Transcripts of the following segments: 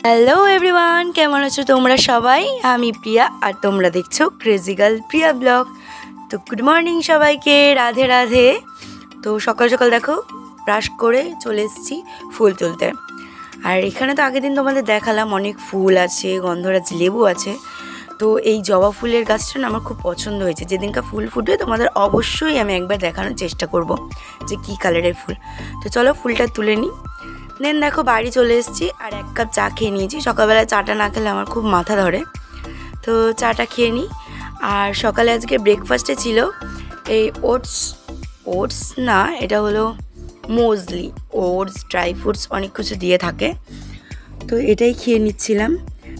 Hello everyone, কেমন আছো তোমরা সবাই? আমি প্রিয়া আর তোমরা দেখছো ক্রেজি গার্ল প্রিয়া ব্লগ। তো গুড মর্নিং সবাইকে, রাধে রাধে। তো সকাল সকাল দেখো ব্রাশ করে চলে এসেছি ফুল তুলতে। আর এখানে তো আগের দিন তোমাদের দেখালাম অনেক ফুল আছে, গন্ধরাজ লেবু আছে। তো এই জবা ফুলের গাছটা না আমার খুব পছন্দ হয়েছে। যেদিনকা ফুল ফুটবে তোমাদের অবশ্যই আমি একবার দেখানোর চেষ্টা করব যে কী কালারের ফুল। তো চলো ফুলটা তুলে নিই। দেন দেখো বাড়ি চলে এসেছি আর 1 কাপ চা খেয়ে নিয়েছি। সকালবেলা চাটা না খেলে আমার খুব মাথা ধরে, তো চাটা খেয়ে নিই। আর সকালে আজকে ব্রেকফাস্টে ছিল এই ওটস না, এটা হলো মোজলি, ওটস, ড্রাই ফ্রুটস অনেক কিছু দিয়ে থাকে, তো এটাই খেয়ে নিচ্ছিলাম।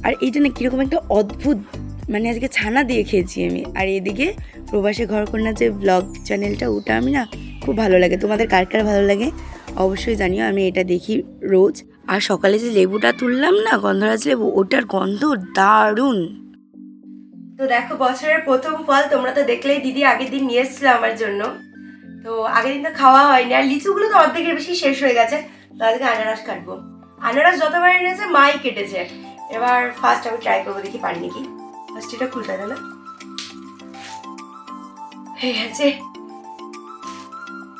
আর এইটা না কীরকম একটা অদ্ভুত, মানে আজকে ছানা দিয়ে খেয়েছি আমি। আর এদিকে প্রবাসী ঘরকন্যা যে ব্লগ চ্যানেলটা, ওটা আমি না খুব ভালো লাগে। তোমাদের কার কার ভালো লাগে অবশ্যই জানিও, আমি এটা দেখি রোজ। আর সকালে যে লেবুটা তুললাম না, গন্ধরাজ লেবু, ওটার গন্ধ দারুণ। তো দেখো বছরের প্রথম ফল তোমরা তো দেখলেই, দিদি আগের দিন নিয়ে এসেছিল আমার জন্য। তো আগের দিন তো খাওয়া হয়নি, আর লিচুগুলো তো অর্ধেকের বেশি শেষ হয়ে গেছে। তো আজকে আনারস কাটবো। আনারস যতবার এনেছে মাই কেটেছে, এবার ফার্স্ট আমি ট্রাই করবো, দেখি পারি নাকি। ফার্স্ট এটা খুলতে হবে না, হয়ে গেছে।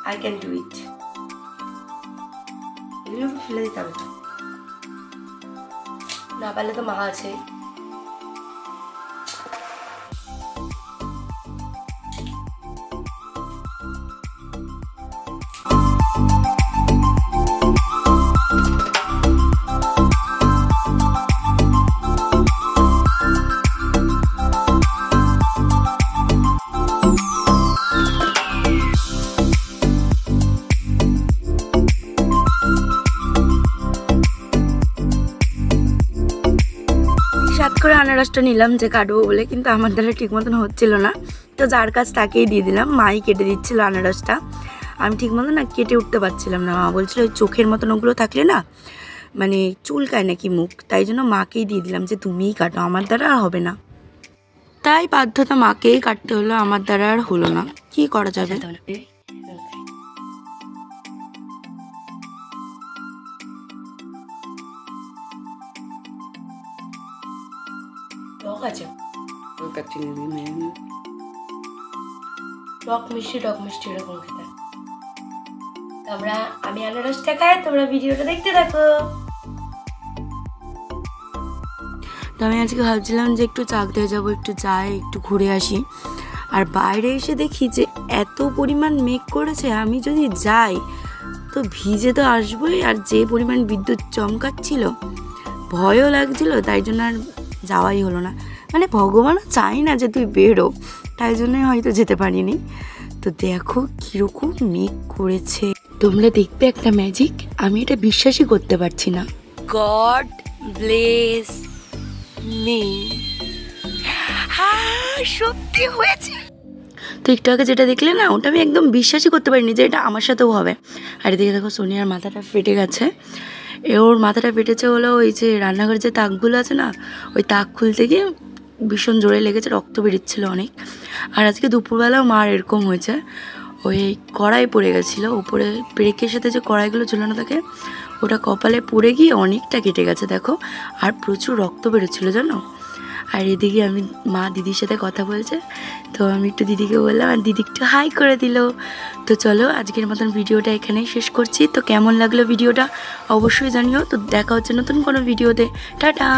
I can do it. এগুলো ফেলে দিতে হবে, না পারলে তো মা আছে। সাত করে আনারসটা নিলাম যে কাটবো বলে, কিন্তু আমার দ্বারা ঠিক মতন হচ্ছিল না। তো যার কাছ তাকেই দিয়ে দিলাম, মাই কেটে দিচ্ছিল আনারসটা। আমি ঠিক মতো না কেটে উঠতে পারছিলাম না। মা বলছিল ওই চোখের মতন ওগুলো থাকলে না মানে চুলকায় নাকি মুখ, তাই জন্য মাকেই দিয়ে দিলাম যে তুমিই কাটো, আমার দ্বারা আর হবে না। তাই বাধ্যতা মাকেই কাটতে হলো, আমার দ্বারা আর হলো না, কি করা যাবে। টক আছে, টক মিষ্টি এরকম খেতে। আমি আনারসটা খাই, তোমরা ভিডিওটা দেখতে থাকো। তো আমি আজকে ভাবছিলাম যে একটু চাকদায় যাবো, একটু যাই, একটু ঘুরে আসি। আর বাইরে এসে দেখি যে এত পরিমাণ মেঘ করেছে, আমি যদি যাই তো ভিজে তো আসবোই। আর যে পরিমাণ বিদ্যুৎ চমকাচ্ছিল, ভয়ও লাগছিল, তাই জন্য আর যাওয়াই হলো না। মানে ভগবানও চাই না যে তুই বেরো, তাই জন্যই হয়তো যেতে পারিনি। তো দেখো কীরকম মেঘ করেছে, তোমরা দেখবে একটা ম্যাজিক, আমি এটা বিশ্বাসই করতে পারছি না। গড ব্লেস মি, সত্যি হয়েছে। তো একটু আগে যেটা দেখলে না, ওটা আমি একদম বিশ্বাসই করতে পারিনি যে এটা আমার সাথেও হবে। আর এদিকে দেখো সোনিয়ার মাথাটা ফেটে গেছে। ওর মাথাটা ফেটেছে হলো ওই যে রান্নাঘরের যে তাকগুলো আছে না, ওই তাক খুলতে গিয়ে ভীষণ জোরে লেগেছে, রক্ত বেরিয়েছিল অনেক। আর আজকে দুপুরবেলাও মার এরকম হয়েছে, ওই কড়াই পড়ে গেছিলো উপরে, ব্রেকের সাথে যে কড়াইগুলো ঝুলানো থাকে, ওটা কপালে পড়ে গিয়ে অনেকটা কেটে গেছে দেখো, আর প্রচুর রক্ত বেরোচ্ছিলো জানো। আর এদিকে আমি মা দিদির সাথে কথা বলছে, তো আমি একটু দিদিকে বললাম, আর দিদি একটু হাই করে দিল। তো চলো আজকের মতন ভিডিওটা এখানেই শেষ করছি। তো কেমন লাগলো ভিডিওটা অবশ্যই জানিও। তো দেখা হচ্ছে নতুন কোনো ভিডিওতে, টাটা।